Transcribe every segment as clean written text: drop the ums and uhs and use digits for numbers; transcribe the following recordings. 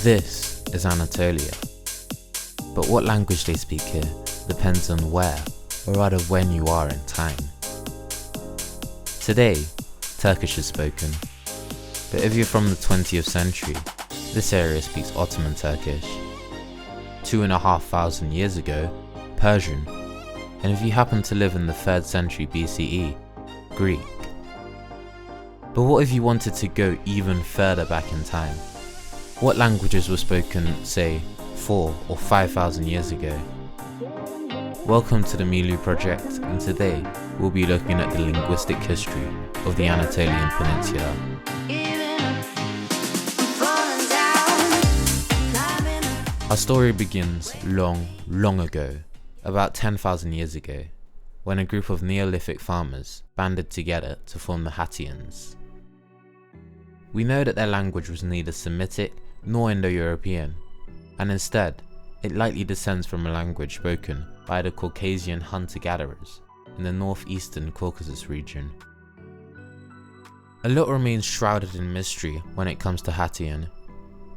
This is Anatolia, but what language they speak here depends on where, or rather when you are in time. Today, Turkish is spoken, but if you're from the 20th century, this area speaks Ottoman Turkish. 2,500 years ago, Persian, and if you happen to live in the 3rd century BCE, Greek. But what if you wanted to go even further back in time? What languages were spoken, say, 4,000 or 5,000 years ago? Welcome to the Milu Project, and today we'll be looking at the linguistic history of the Anatolian Peninsula. Our story begins long ago, about 10,000 years ago, when a group of Neolithic farmers banded together to form the Hatians. We know that their language was neither Semitic nor Indo-European, and instead, it likely descends from a language spoken by the Caucasian hunter-gatherers in the northeastern Caucasus region. A lot remains shrouded in mystery when it comes to Hatian.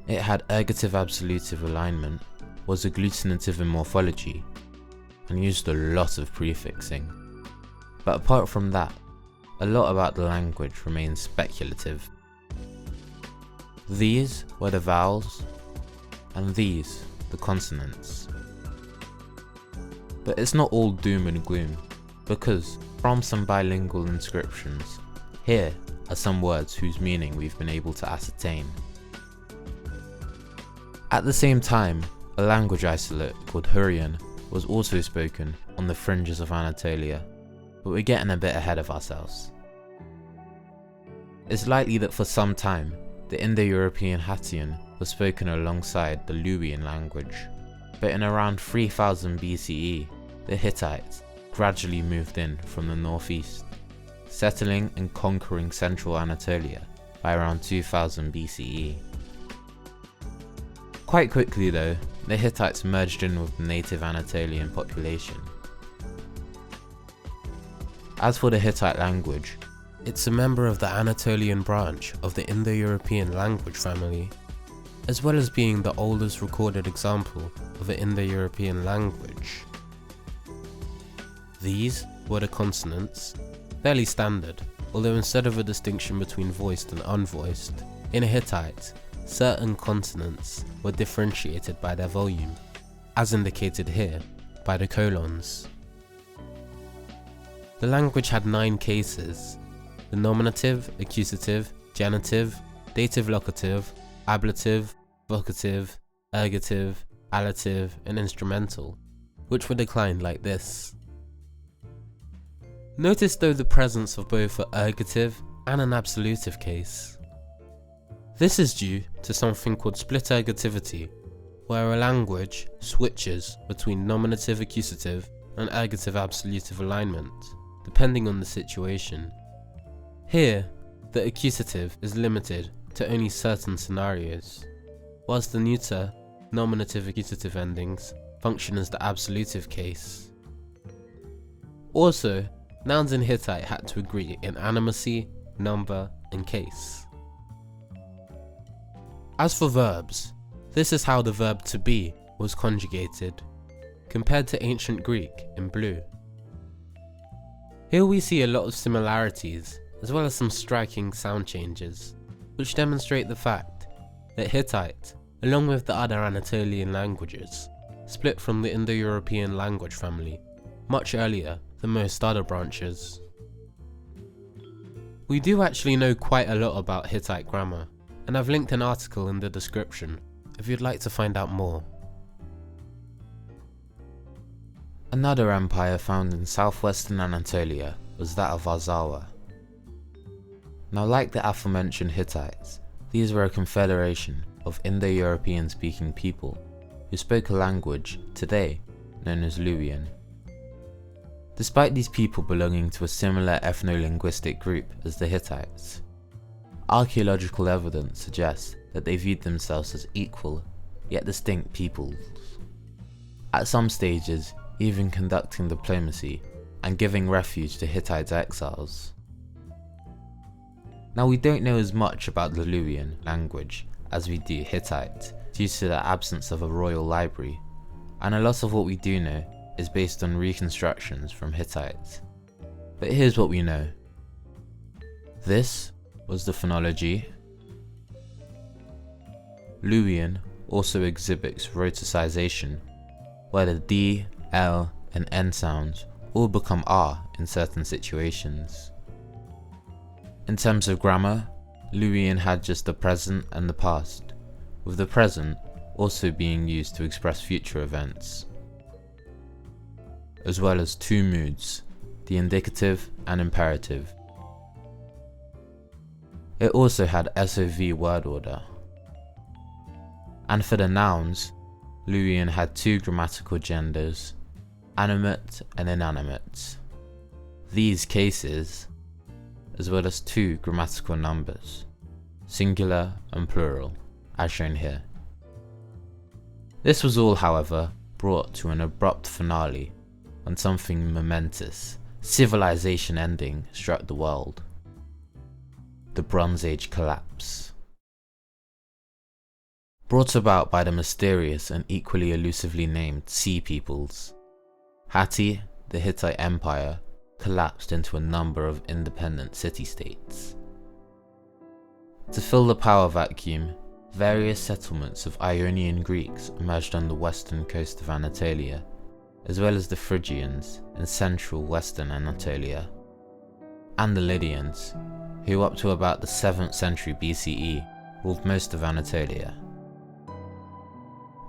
It had ergative-absolutive alignment, was agglutinative in morphology, and used a lot of prefixing. But apart from that, a lot about the language remains speculative. These were the vowels, and these the consonants. But it's not all doom and gloom, because from some bilingual inscriptions, here are some words whose meaning we've been able to ascertain. At the same time, a language isolate called Hatian was also spoken on the fringes of Anatolia, but we're getting a bit ahead of ourselves. It's likely that for some time, the Indo-European Hatian was spoken alongside the Luwian language, but in around 3000 BCE, the Hittites gradually moved in from the northeast, settling and conquering central Anatolia by around 2000 BCE. Quite quickly though, the Hittites merged in with the native Anatolian population. As for the Hittite language, it's a member of the Anatolian branch of the Indo-European language family, as well as being the oldest recorded example of an Indo-European language. These were the consonants, fairly standard, although instead of a distinction between voiced and unvoiced, in Hittite, certain consonants were differentiated by their volume, as indicated here by the colons. The language had 9 cases: the nominative, accusative, genitive, dative locative, ablative, vocative, ergative, allative, and instrumental, which were declined like this. Notice though the presence of both an ergative and an absolutive case. This is due to something called split ergativity, where a language switches between nominative accusative and ergative absolutive alignment, depending on the situation. Here, the accusative is limited to only certain scenarios, whilst the neuter, nominative accusative endings function as the absolutive case. Also, nouns in Hittite had to agree in animacy, number, and case. As for verbs, this is how the verb to be was conjugated, compared to ancient Greek in blue. Here we see a lot of similarities, as well as some striking sound changes, which demonstrate the fact that Hittite, along with the other Anatolian languages, split from the Indo-European language family much earlier than most other branches. We do actually know quite a lot about Hittite grammar, and I've linked an article in the description if you'd like to find out more. Another empire found in southwestern Anatolia was that of Arzawa. Now, like the aforementioned Hittites, these were a confederation of Indo-European speaking people who spoke a language today known as Luwian. Despite these people belonging to a similar ethno-linguistic group as the Hittites, archaeological evidence suggests that they viewed themselves as equal yet distinct peoples, at some stages even conducting diplomacy and giving refuge to Hittite exiles. Now, we don't know as much about the Luwian language as we do Hittite, due due to the absence of a royal library, and a lot of what we do know is based on reconstructions from Hittite. But here's what we know. This was the phonology. Luwian also exhibits rhoticization, where the D, L, and N sounds all become R in certain situations. In terms of grammar, Luwian had just the present and the past, with the present also being used to express future events, as well as two moods, the indicative and imperative. It also had SOV word order. And for the nouns, Luwian had two grammatical genders, animate and inanimate. These cases, as well as two grammatical numbers, singular and plural, as shown here. This was all, however, brought to an abrupt finale when something momentous, civilization ending, struck the world. The Bronze Age collapse. Brought about by the mysterious and equally elusively named Sea Peoples, Hatti, the Hittite Empire, collapsed into a number of independent city-states. To fill the power vacuum, various settlements of Ionian Greeks emerged on the western coast of Anatolia, as well as the Phrygians in central western Anatolia, and the Lydians, who up to about the 7th century BCE ruled most of Anatolia.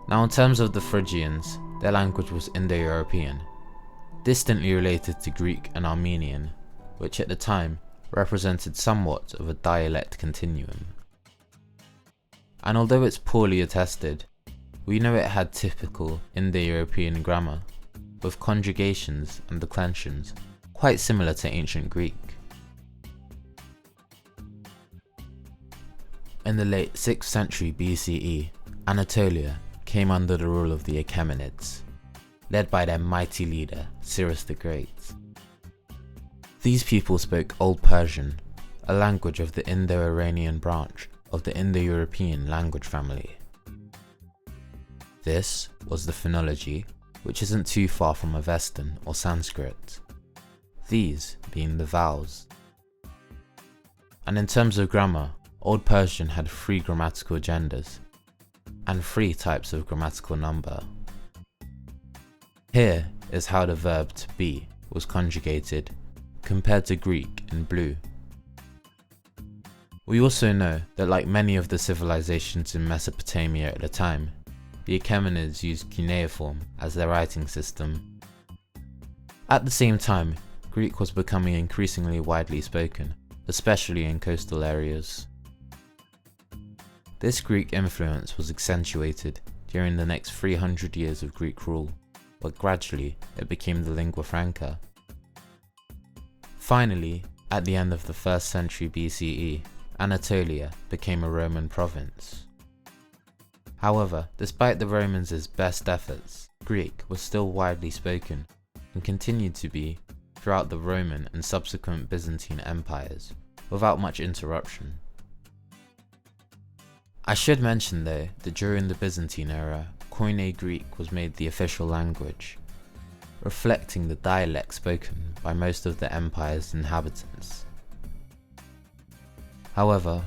Now in terms of the Phrygians, their language was Indo-European, distantly related to Greek and Armenian, which at the time represented somewhat of a dialect continuum. And although it's poorly attested, we know it had typical Indo-European grammar, with conjugations and declensions quite similar to ancient Greek. In the late 6th century BCE, Anatolia came under the rule of the Achaemenids, led by their mighty leader, Cyrus the Great. These people spoke Old Persian, a language of the Indo-Iranian branch of the Indo-European language family. This was the phonology, which isn't too far from Avestan or Sanskrit, these being the vowels. And in terms of grammar, Old Persian had 3 grammatical genders, and 3 types of grammatical number. Here is how the verb to be was conjugated, compared to Greek in blue. We also know that like many of the civilizations in Mesopotamia at the time, the Achaemenids used cuneiform as their writing system. At the same time, Greek was becoming increasingly widely spoken, especially in coastal areas. This Greek influence was accentuated during the next 300 years of Greek rule, but gradually it became the lingua franca. Finally, at the end of the 1st century BCE, Anatolia became a Roman province. However, despite the Romans' best efforts, Greek was still widely spoken and continued to be throughout the Roman and subsequent Byzantine empires, without much interruption. I should mention though that during the Byzantine era, Koine Greek was made the official language, reflecting the dialect spoken by most of the empire's inhabitants. However,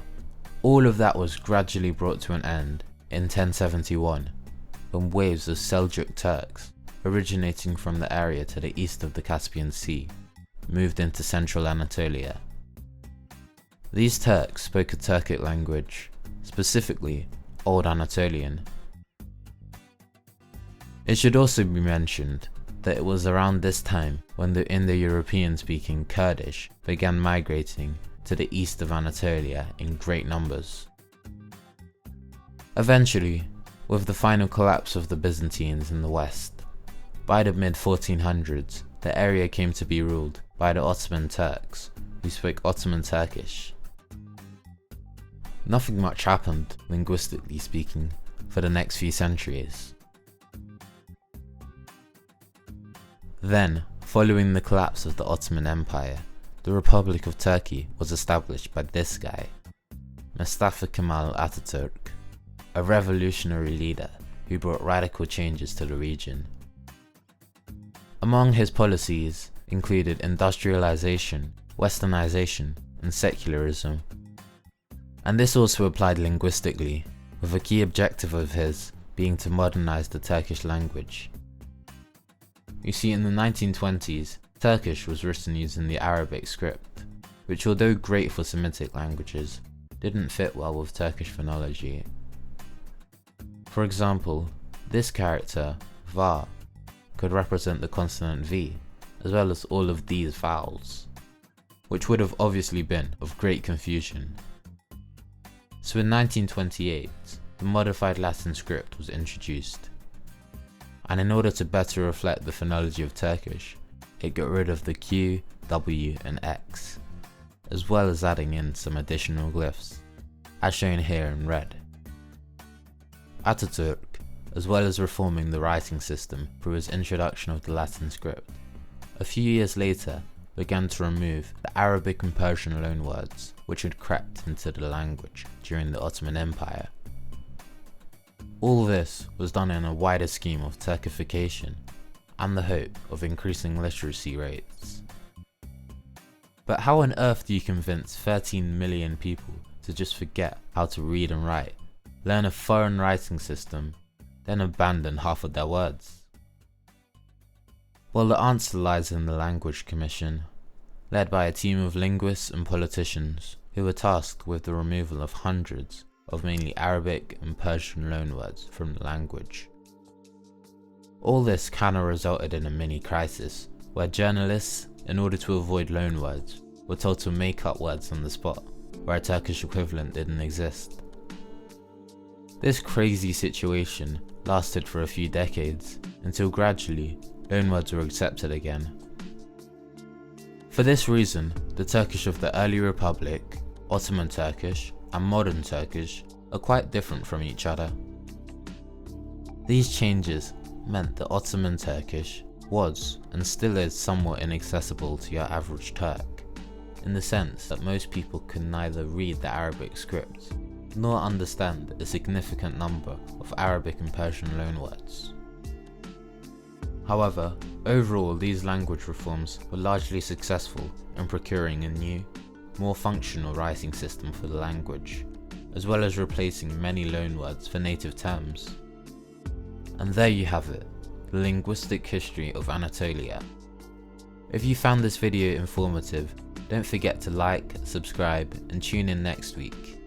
all of that was gradually brought to an end in 1071, when waves of Seljuk Turks, originating from the area to the east of the Caspian Sea, moved into central Anatolia. These Turks spoke a Turkic language, specifically Old Anatolian. It should also be mentioned that it was around this time when the Indo-European speaking Kurdish began migrating to the east of Anatolia in great numbers. Eventually, with the final collapse of the Byzantines in the west, by the mid-1400s the area came to be ruled by the Ottoman Turks, who spoke Ottoman Turkish. Nothing much happened, linguistically speaking, for the next few centuries. Then, following the collapse of the Ottoman Empire, the Republic of Turkey was established by this guy, Mustafa Kemal Atatürk. a revolutionary leader who brought radical changes to the region. Among his policies included industrialization, westernization, and secularism. And this also applied linguistically, with a key objective of his being to modernize the Turkish language. You see, in the 1920s, Turkish was written using the Arabic script, which, although great for Semitic languages, didn't fit well with Turkish phonology. For example, this character, va, could represent the consonant v, as well as all of these vowels, which would have obviously been of great confusion. So in 1928, the modified Latin script was introduced, and in order to better reflect the phonology of Turkish, it got rid of the Q, W, and X, as well as adding in some additional glyphs, as shown here in red. Ataturk, as well as reforming the writing system through his introduction of the Latin script, a few years later began to remove the Arabic and Persian loanwords which had crept into the language during the Ottoman Empire. All this was done in a wider scheme of Turkification and the hope of increasing literacy rates. But how on earth do you convince 13 million people to just forget how to read and write, learn a foreign writing system, then abandon half of their words? Well, the answer lies in the Language Commission, led by a team of linguists and politicians who were tasked with the removal of hundreds of mainly Arabic and Persian loanwords from the language. All this kinda resulted in a mini crisis, where journalists, in order to avoid loanwords, were told to make up words on the spot, where a Turkish equivalent didn't exist. This crazy situation lasted for a few decades, until gradually loanwords were accepted again. For this reason, the Turkish of the early Republic, Ottoman Turkish, and modern Turkish are quite different from each other. These changes meant that Ottoman Turkish was and still is somewhat inaccessible to your average Turk, in the sense that most people can neither read the Arabic script nor understand a significant number of Arabic and Persian loanwords. However, overall these language reforms were largely successful in procuring a new, more functional writing system for the language, as well as replacing many loanwords for native terms. And there you have it, the linguistic history of Anatolia. If you found this video informative, don't forget to like, subscribe, and tune in next week.